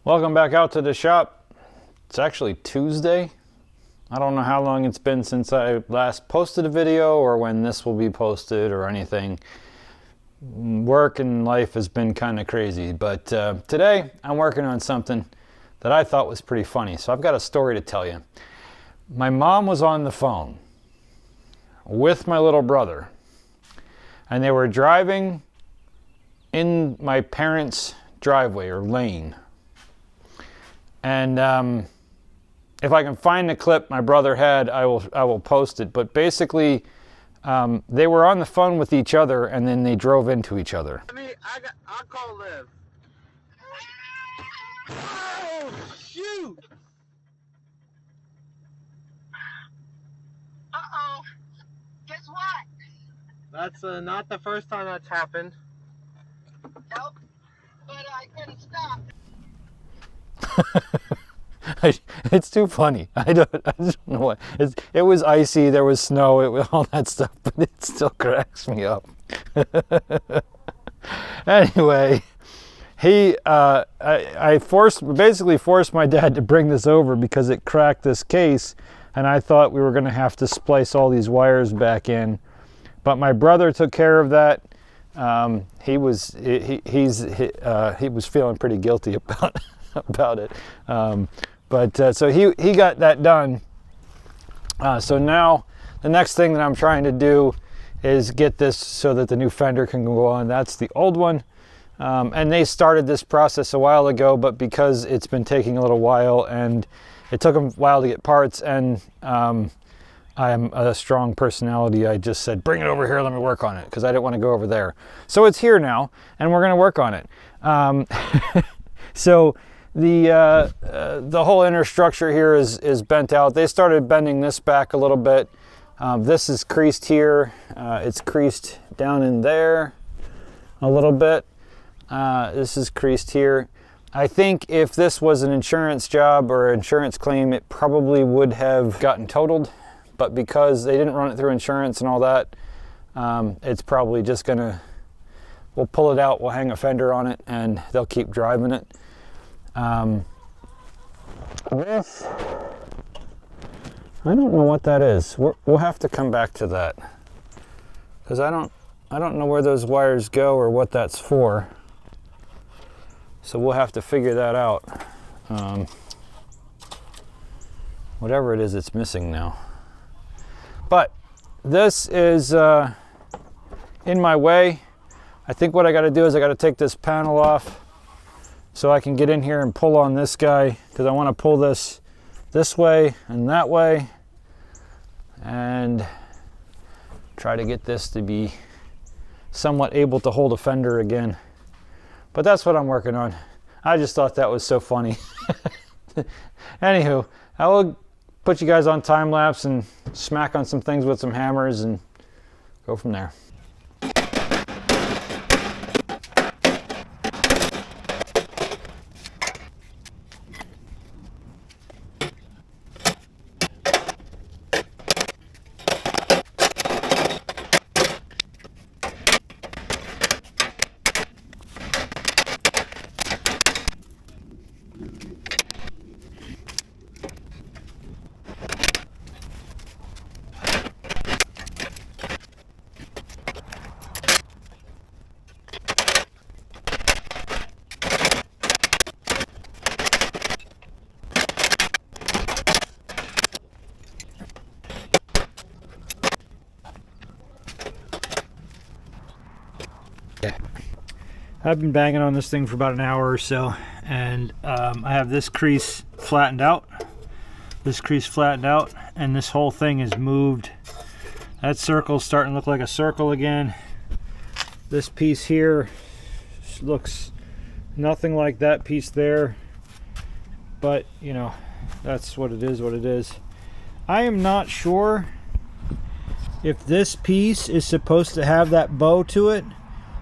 Welcome back out to the shop. It's actually Tuesday. I don't know how long it's been since I last posted a video or when this will be posted or anything. Work and life has been kind of crazy, but today I'm working on something that I thought was pretty funny. So I've got a story to tell you. My mom was on the phone with my little brother, and they were driving in my parents' driveway or lane. And if I can find the clip my brother had, I will post it. But basically, they were on the phone with each other, and then they drove into each other. I'll call Liv. Oh, shoot! Uh-oh. Guess what? That's not the first time that's happened. Nope. But I couldn't stop. It's too funny. I just don't know what. It was icy, there was snow, it was all that stuff, but it still cracks me up. Anyway, I basically forced my dad to bring this over because it cracked this case, and I thought we were going to have to splice all these wires back in. But my brother took care of that. He was feeling pretty guilty about it. So he got that done. So now the next thing that I'm trying to do is get this so that the new fender can go on. That's the old one. And they started this process a while ago, but because it's been taking a little while and it took them a while to get parts, and I am a strong personality, I just said, bring it over here, let me work on it, because I didn't want to go over there. So it's here now, and we're going to work on it. So the whole inner structure here is bent out. They started bending this back a little bit. This is creased here. It's creased down in there a little bit. This is creased here. I think if this was an insurance job or insurance claim, it probably would have gotten totaled. But because they didn't run it through insurance and all that, it's probably just gonna, we'll pull it out, we'll hang a fender on it, and they'll keep driving it. This, I don't know what that is. We'll have to come back to that, because I don't know where those wires go or what that's for. So we'll have to figure that out. Whatever it is, it's missing now. But this is in my way. I think what I got to do is I got to take this panel off so I can get in here and pull on this guy, because I want to pull this way and that way and try to get this to be somewhat able to hold a fender again. But that's what I'm working on. I just thought that was so funny. Anywho, I will put you guys on time lapse and smack on some things with some hammers and go from there. I've been banging on this thing for about an hour or so, and I have this crease flattened out, and this whole thing is moved. That circle's starting to look like a circle again. This piece here looks nothing like that piece there, but you know, that's what it is. I am not sure if this piece is supposed to have that bow to it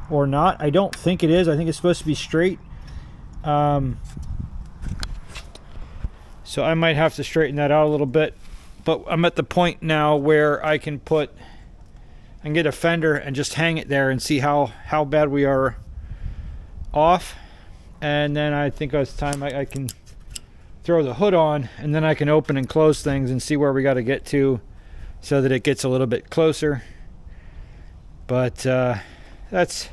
or not. I don't think it is. I think it's supposed to be straight. So I might have to straighten that out a little bit, but I'm at the point now where I can get a fender and just hang it there and see how bad we are off. and then I think it's time I can throw the hood on, and then I can open and close things and see where we got to get to so that it gets a little bit closer. But that's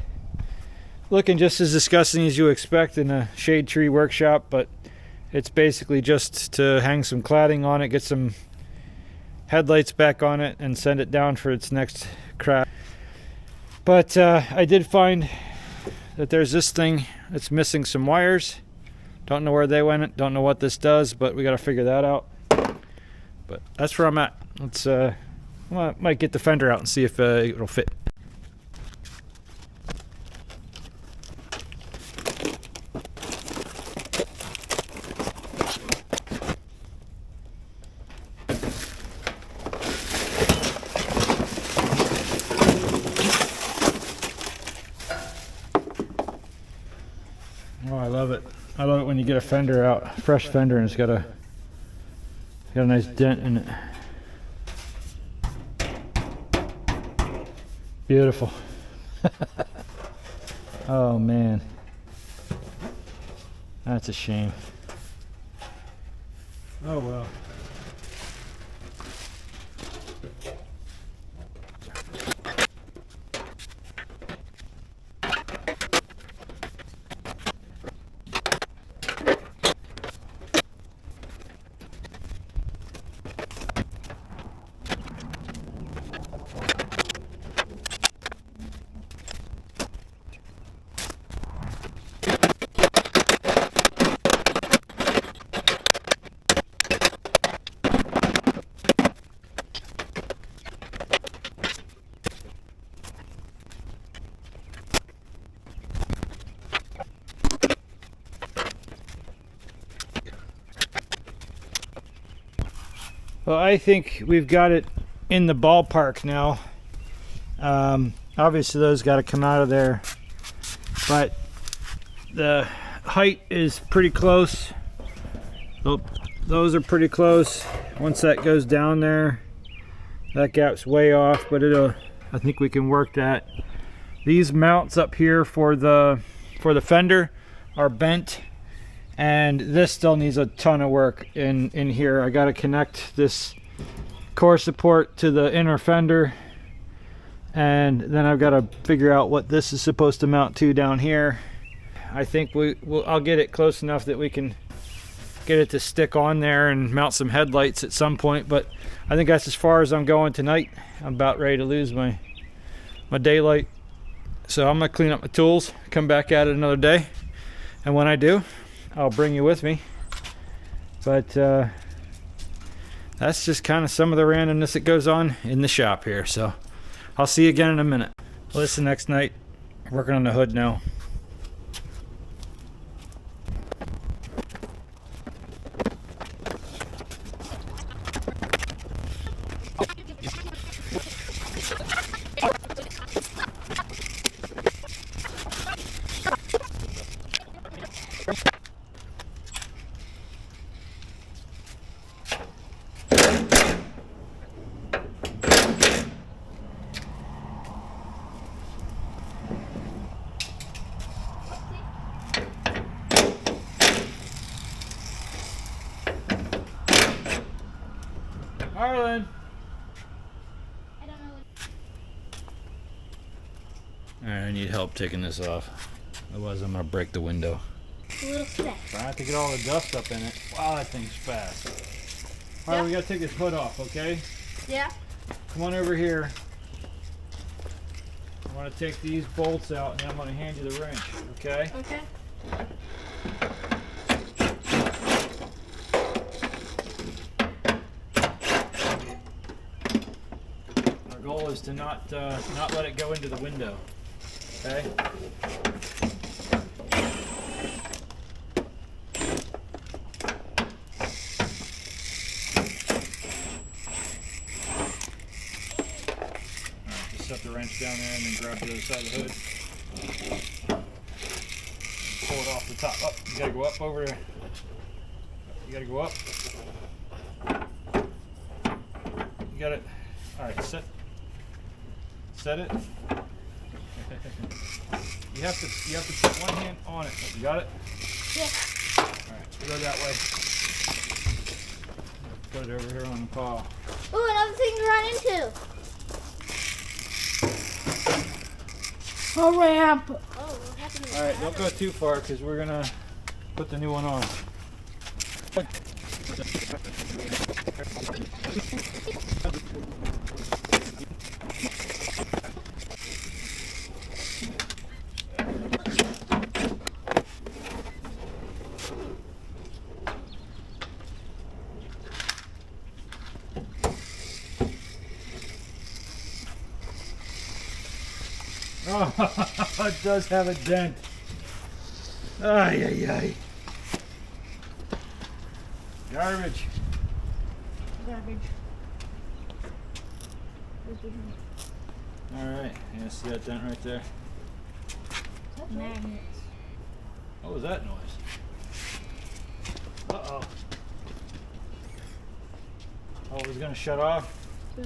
looking just as disgusting as you expect in a shade tree workshop, but it's basically just to hang some cladding on it, get some headlights back on it, and send it down for its next crash. But I did find that there's this thing that's missing some wires. Don't know where they went, don't know what this does, but we got to figure that out. But that's where I'm at. Let's well, I might get the fender out and see if it'll fit. Oh, I love it. I love it when you get a fender out, fresh fender, and it's got a nice dent in it. Beautiful. Oh man, that's a shame. Oh well. Well, I think we've got it in the ballpark now. Obviously those got to come out of there, but the height is pretty close. Those are pretty close. Once that goes down there, that gap's way off, but I think we can work that. These mounts up here for the fender are bent, and this still needs a ton of work in here. I got to connect this core support to the inner fender, and then I've got to figure out what this is supposed to mount to down here. I think I'll get it close enough that we can get it to stick on there and mount some headlights at some point, but I think that's as far as I'm going tonight. I'm about ready to lose my daylight, so I'm gonna clean up my tools, come back at it another day, and when I do, I'll bring you with me. But that's just kind of some of the randomness that goes on in the shop here. So I'll see you again in a minute. Well, it's the next night. Working on the hood now. Harlan. I don't know. Alright, I need help taking this off. Otherwise I'm gonna break the window. It's a little speck. I have to get all the dust up in it. Wow, that thing's fast. Alright, Yeah. we gotta take this hood off, okay? Yeah. Come on over here. I want to take these bolts out, and then I'm going to hand you the wrench, okay? Okay. Our goal is to not let it go into the window, okay? Set the wrench down there and then grab the other side of the hood. Pull it off the top. Up. You gotta go up over there. You gotta go up. You got it. Alright, set it. You have to put one hand on it. You got it? Yeah. All right, we go that way. Put it over here on the pile. Ooh, another thing to run into. A ramp. Oh, what happened to the All right, don't go too far because we're gonna put the new one on. Oh, it does have a dent. Ay, ay, ay. Garbage. Garbage. All right, yeah, see that dent right there? Magnets. What was that noise? Uh-oh. Oh, it was gonna shut off? I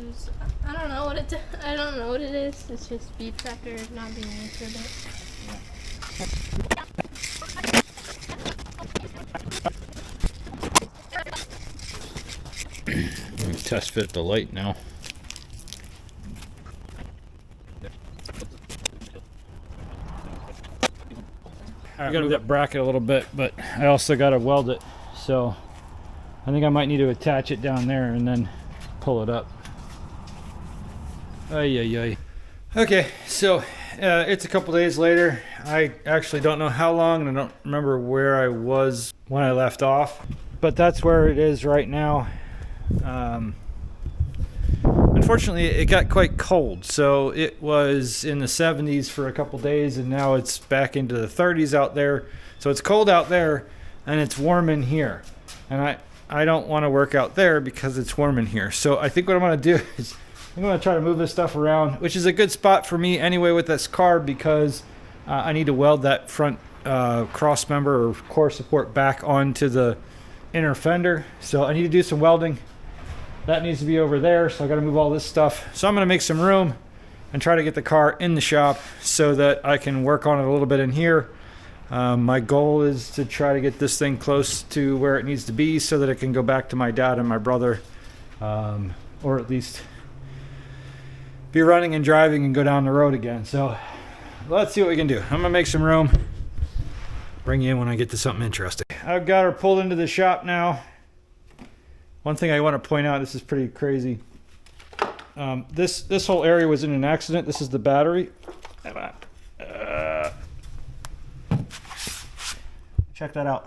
don't know what I don't know what it is. It's just speed tracker not being answered. Test fit the light now. I gotta move that bracket a little bit, but I also gotta weld it. So I think I might need to attach it down there and then pull it up. Ay, ay, ay. Okay, so it's a couple days later. I actually don't know how long, and I don't remember where I was when I left off, but that's where it is right now. Unfortunately, it got quite cold, so it was in the 70s for a couple days, and now it's back into the 30s out there. So it's cold out there, and it's warm in here, and I don't want to work out there because it's warm in here. So I think what I'm going to do is I'm going to try to move this stuff around, which is a good spot for me anyway with this car, because I need to weld that front cross member or core support back onto the inner fender. So I need to do some welding. That needs to be over there, so I got to move all this stuff. So I'm going to make some room and try to get the car in the shop so that I can work on it a little bit in here. My goal is to try to get this thing close to where it needs to be so that it can go back to my dad and my brother, or at least be running and driving and go down the road again. So let's see what we can do. I'm going to make some room. Bring you in when I get to something interesting. I've got her pulled into the shop now. One thing I want to point out, this is pretty crazy. This whole area was in an accident. This is the battery. Check that out.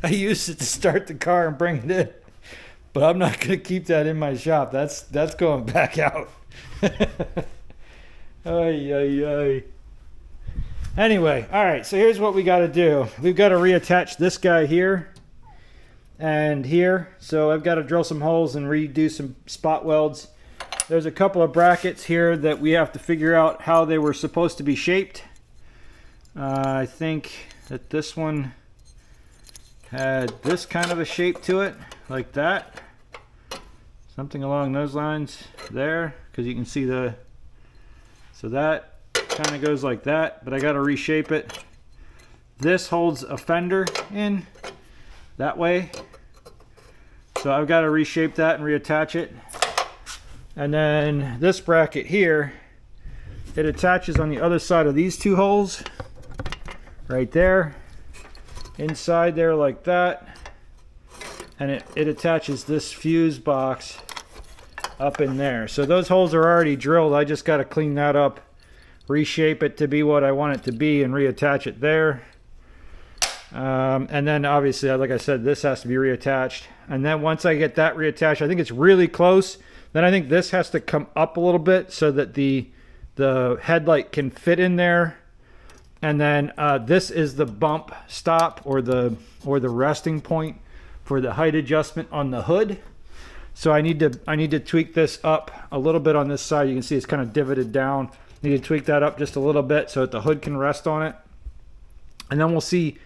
I used it to start the car and bring it in, but I'm not going to keep that in my shop. That's going back out. Ay, ay, ay. Anyway, all right, so here's what we got to do. We've got to reattach this guy here and here. So I've got to drill some holes and redo some spot welds. There's a couple of brackets here that we have to figure out how they were supposed to be shaped. I think that this one had this kind of a shape to it, like that. Something along those lines there, because you can see the, so that kind of goes like that, but I got to reshape it. This holds a fender in that way, so I've got to reshape that and reattach it. And then this bracket here, it attaches on the other side of these two holes right there, inside there like that, and it attaches this fuse box up in there. So those holes are already drilled. I just got to clean that up, reshape it to be what I want it to be, and reattach it there. And then obviously, like I said, this has to be reattached. And then once I get that reattached, I think it's really close. Then I think this has to come up a little bit so that the headlight can fit in there. And then this is the bump stop or the resting point for the height adjustment on the hood. So I need to tweak this up a little bit on this side. You can see it's kind of divoted down. Need to tweak that up just a little bit so that the hood can rest on it. And then we'll see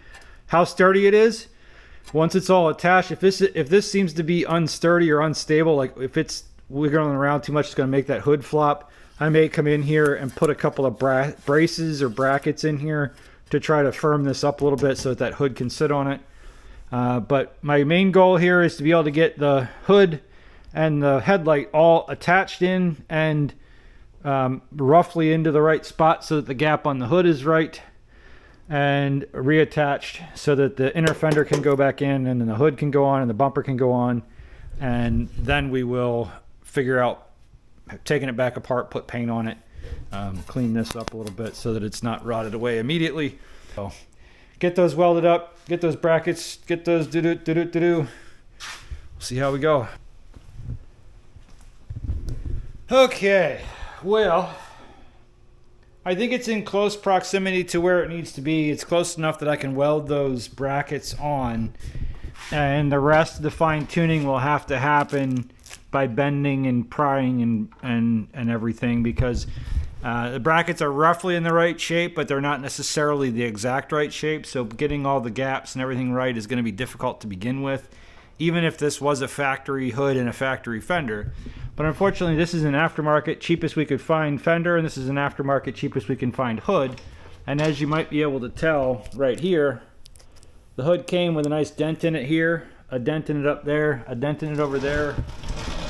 how sturdy it is once it's all attached. If this seems to be unsturdy or unstable, like if it's wiggling around too much, it's going to make that hood flop. I may come in here and put a couple of braces or brackets in here to try to firm this up a little bit so that that hood can sit on it. But my main goal here is to be able to get the hood and the headlight all attached in and roughly into the right spot so that the gap on the hood is right, and reattached so that the inner fender can go back in and then the hood can go on and the bumper can go on. And then we will figure out taking it back apart, put paint on it, clean this up a little bit so that it's not rotted away immediately. So get those welded up, get those brackets, get those do-do-do-do-do-do. See how we go. Okay, well, I think it's in close proximity to where it needs to be. It's close enough that I can weld those brackets on, and the rest of the fine tuning will have to happen by bending and prying and everything, because the brackets are roughly in the right shape, but they're not necessarily the exact right shape. So getting all the gaps and everything right is going to be difficult to begin with, even if this was a factory hood and a factory fender. But unfortunately, this is an aftermarket cheapest we could find fender, and this is an aftermarket cheapest we can find hood. And as you might be able to tell right here, the hood came with a nice dent in it here, a dent in it up there, a dent in it over there,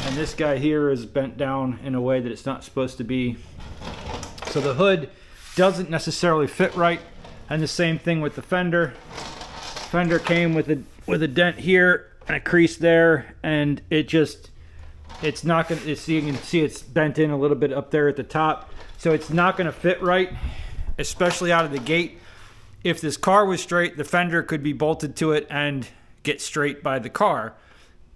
and this guy here is bent down in a way that it's not supposed to be. So the hood doesn't necessarily fit right, and the same thing with the fender. Fender came with a dent here and a crease there, and it's not going to, you can see it's bent in a little bit up there at the top, so it's not going to fit right, especially out of the gate. If this car was straight, the fender could be bolted to it and get straight by the car,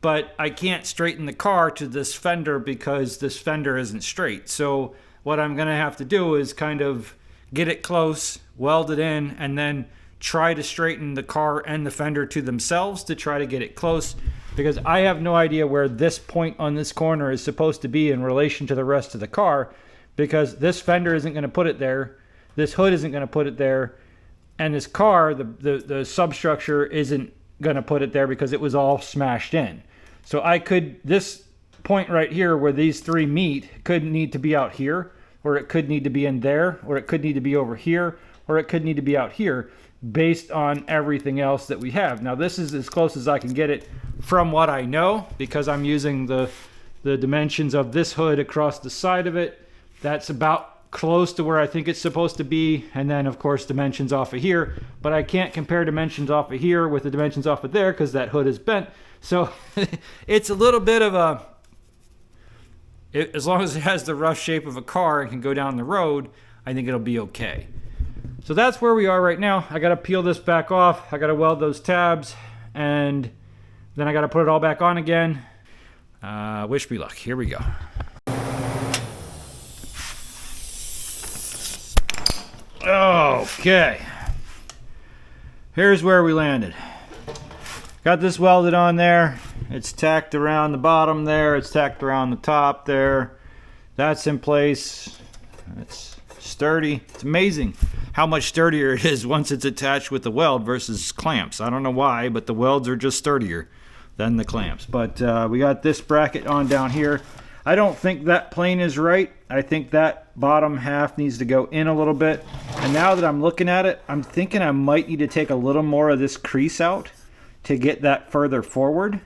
but I can't straighten the car to this fender because this fender isn't straight. So what I'm going to have to do is kind of get it close, weld it in, and then try to straighten the car and the fender to themselves to try to get it close, because I have no idea where this point on this corner is supposed to be in relation to the rest of the car, because this fender isn't going to put it there, this hood isn't going to put it there, and this car, the substructure isn't going to put it there because it was all smashed in. So this point right here where these three meet could need to be out here, or it could need to be in there, or it could need to be over here, or it could need to be out here, based on everything else that we have. Now this is as close as I can get it from what I know, because I'm using the dimensions of this hood across the side of it. That's about close to where I think it's supposed to be, and then of course dimensions off of here, but I can't compare dimensions off of here with the dimensions off of there because that hood is bent. So it's a little bit of as long as it has the rough shape of a car and can go down the road, I think it'll be okay. So that's where we are right now. I got to peel this back off. I got to weld those tabs, and then I got to put it all back on again. Wish me luck. Here we go. Okay. Here's where we landed. Got this welded on there. It's tacked around the bottom there. It's tacked around the top there. That's in place. It's sturdy. It's amazing how much sturdier it is once it's attached with the weld versus clamps. I don't know why, but the welds are just sturdier than the clamps. But we got this bracket on down here. I don't think that plane is right. I think that bottom half needs to go in a little bit. And now that I'm looking at it, I'm thinking I might need to take a little more of this crease out to get that further forward.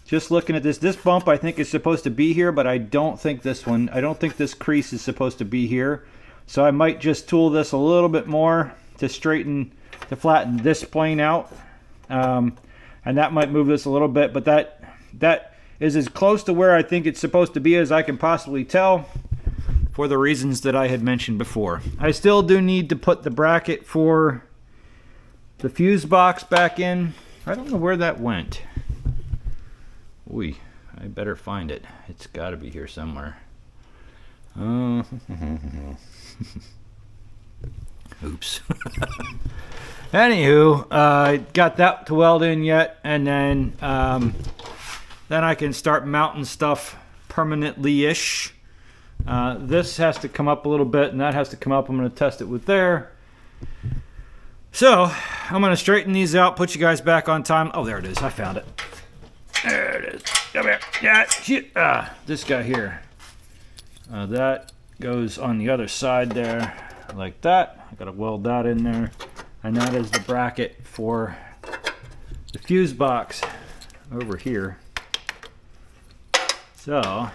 Just looking at this bump I think is supposed to be here, but I don't think this crease is supposed to be here. So I might just tool this a little bit more to flatten this plane out. And that might move this a little bit, but that is as close to where I think it's supposed to be as I can possibly tell, for the reasons that I had mentioned before. I still do need to put the bracket for the fuse box back in. I don't know where that went. Ooh, I better find it. It's got to be here somewhere. Oops. Anywho, I got that to weld in yet, and then I can start mounting stuff permanently-ish. This has to come up a little bit, and that has to come up. I'm going to test it with there. So I'm going to straighten these out, put you guys back on time. Oh, there it is. I found it. There it is. Come here. Yeah, shit. This guy here. That goes on the other side there, like that. I gotta weld that in there. And that is the bracket for the fuse box over here. So,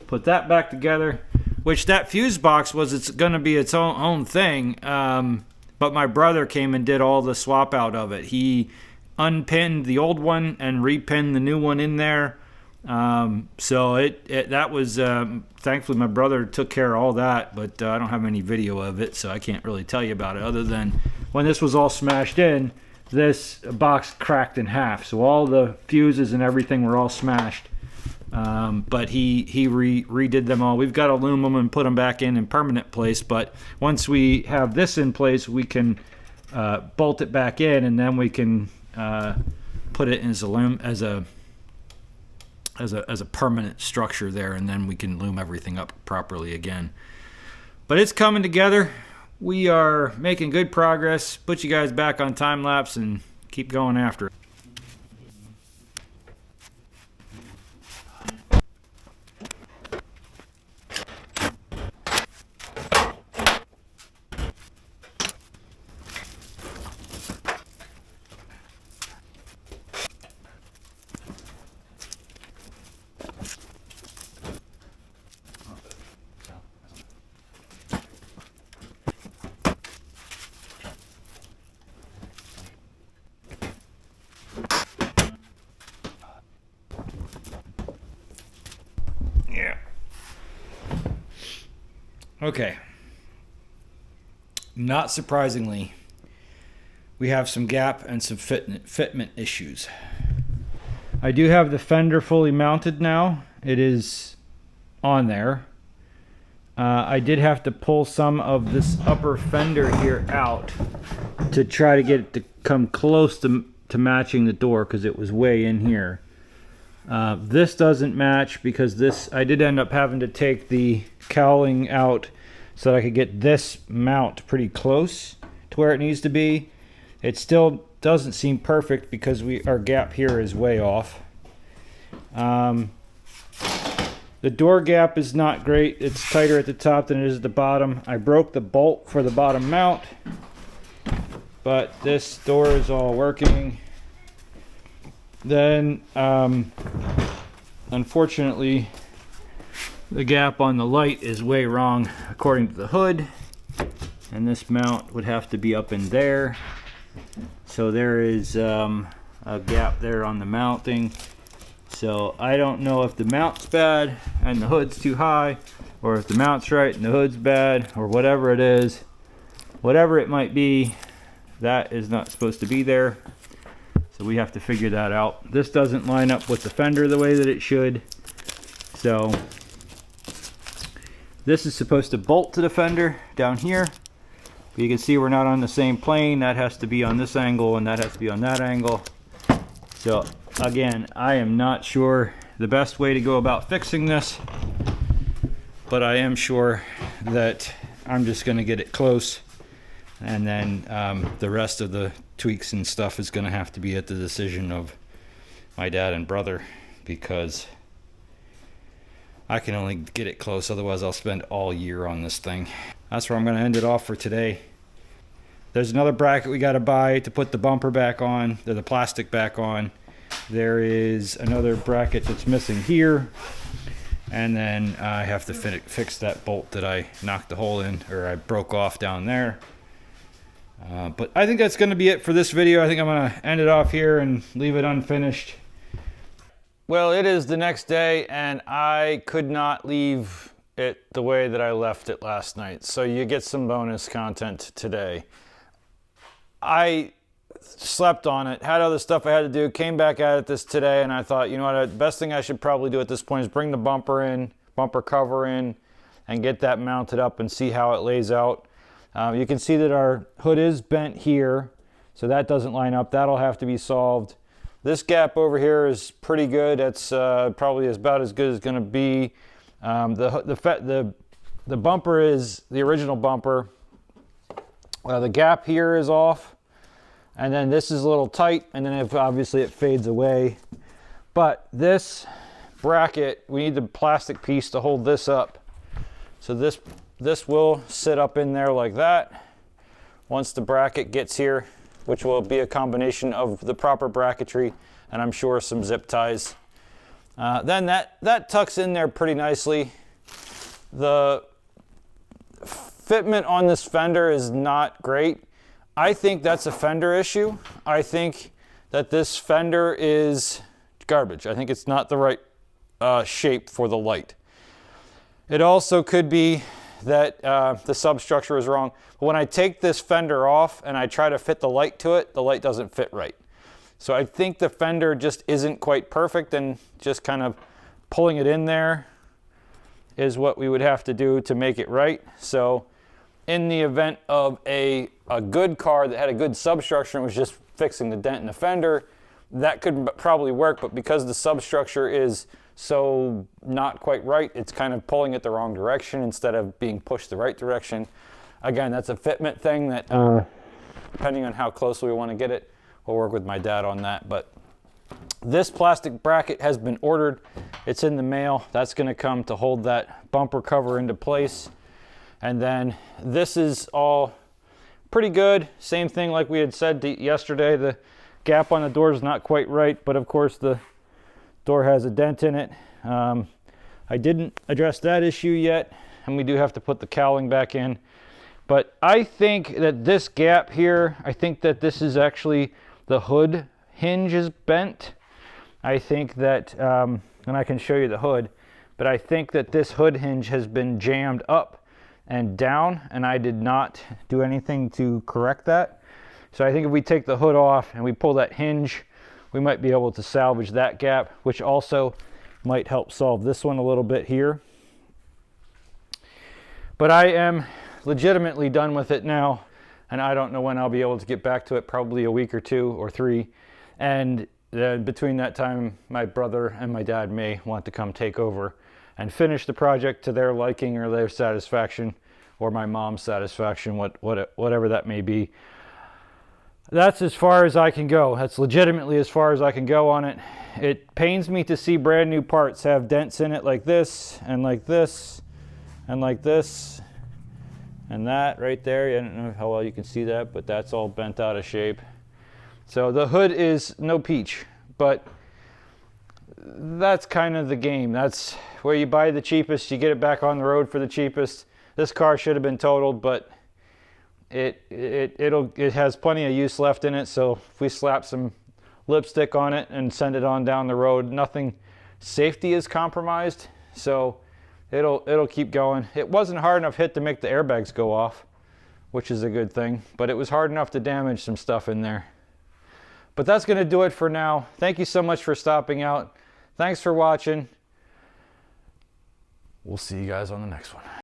put that back together, which that fuse box was, it's gonna be its own thing. But my brother came and did all the swap out of it. He unpinned the old one and repinned the new one in there. So that was, thankfully my brother took care of all that, but I don't have any video of it, so I can't really tell you about it, other than when this was all smashed in, this box cracked in half. So all the fuses and everything were all smashed. But he redid them all. We've got to loom them and put them back in permanent place, but once we have this in place, we can bolt it back in, and then we can put it as a permanent structure there, and then we can loom everything up properly again. But it's coming together. We are making good progress. Put you guys back on time lapse and keep going after it. Yeah. Okay. Not surprisingly, we have some gap and some fitment issues. I do have the fender fully mounted now. It is on there. I did have to pull some of this upper fender here out to try to get it to come close to matching the door, because it was way in here. This doesn't match because I did end up having to take the cowling out so that I could get this mount pretty close to where it needs to be. It still doesn't seem perfect because our gap here is way off. The door gap is not great. It's tighter at the top than it is at the bottom. I broke the bolt for the bottom mount, but this door is all working. Then, unfortunately, the gap on the light is way wrong according to the hood, and this mount would have to be up in there. So there is a gap there on the mounting. So I don't know if the mount's bad and the hood's too high, or if the mount's right and the hood's bad, or whatever it is. Whatever it might be, that is not supposed to be there. So we have to figure that out. This doesn't line up with the fender the way that it should. So this is supposed to bolt to the fender down here. But you can see we're not on the same plane. That has to be on this angle, and that has to be on that angle. So again, I am not sure the best way to go about fixing this, but I am sure that I'm just going to get it close, and then the rest of the tweaks and stuff is going to have to be at the decision of my dad and brother, because I can only get it close, otherwise I'll spend all year on this thing. That's where I'm going to end it off for today. There's another bracket we got to buy to put the bumper back on, the plastic back on. There is another bracket that's missing here, and then I have to fix that bolt that I knocked a hole in, or I broke off down there. But I think that's going to be it for this video. I think I'm going to end it off here and leave it unfinished. Well, it is the next day, and I could not leave it the way that I left it last night. So you get some bonus content today. I slept on it, had other stuff I had to do, came back at it today, and I thought, you know what, the best thing I should probably do at this point is bring the bumper cover in, and get that mounted up and see how it lays out. You can see that our hood is bent here, so that doesn't line up. That'll have to be solved. This gap over here is pretty good. It's probably about as good as it's going to be. The bumper is the original bumper. The gap here is off, and then this is a little tight, and then obviously it fades away. But this bracket, we need the plastic piece to hold this up. So this will sit up in there like that once the bracket gets here, which will be a combination of the proper bracketry and I'm sure some zip ties. Then that tucks in there pretty nicely. The fitment on this fender is not great. I think that's a fender issue. I think that this fender is garbage. I think it's not the right shape for the light. It also could be that the substructure is wrong. But when I take this fender off and I try to fit the light to it, the light doesn't fit right. So I think the fender just isn't quite perfect, and just kind of pulling it in there is what we would have to do to make it right. So in the event of a good car that had a good substructure and was just fixing the dent in the fender, that could probably work, but because the substructure is so not quite right, it's kind of pulling it the wrong direction instead of being pushed the right direction. Again, that's a fitment thing that, depending on how closely we want to get it, we'll work with my dad on that. But this plastic bracket has been ordered. It's in the mail. That's going to come to hold that bumper cover into place. And then this is all pretty good. Same thing like we had said yesterday. The gap on the door is not quite right, but of course the door has a dent in it. I didn't address that issue yet, and we do have to put the cowling back in. But I think that this gap here, I think that this is actually the hood hinge is bent. I think that, and I can show you the hood, but I think that this hood hinge has been jammed up and down, and I did not do anything to correct that. So I think if we take the hood off and we pull that hinge, we might be able to salvage that gap, which also might help solve this one a little bit here. But I am legitimately done with it now, and I don't know when I'll be able to get back to it, probably a week or 2 or 3. And between that time, my brother and my dad may want to come take over and finish the project to their liking or their satisfaction, or my mom's satisfaction, whatever that may be. That's as far as I can go. That's legitimately as far as I can go on it. It pains me to see brand new parts have dents in it like this, and like this, and like this, and that right there. I don't know how well you can see that, but that's all bent out of shape. So the hood is no peach, but that's kind of the game. That's where you buy the cheapest, you get it back on the road for the cheapest. This car should have been totaled, but it has plenty of use left in it. So if we slap some lipstick on it and send it on down the road, nothing safety is compromised, so it'll keep going. It wasn't hard enough hit to make the airbags go off, which is a good thing, but it was hard enough to damage some stuff in there. But that's going to do it for now. Thank you so much for stopping out. Thanks for watching. We'll see you guys on the next one.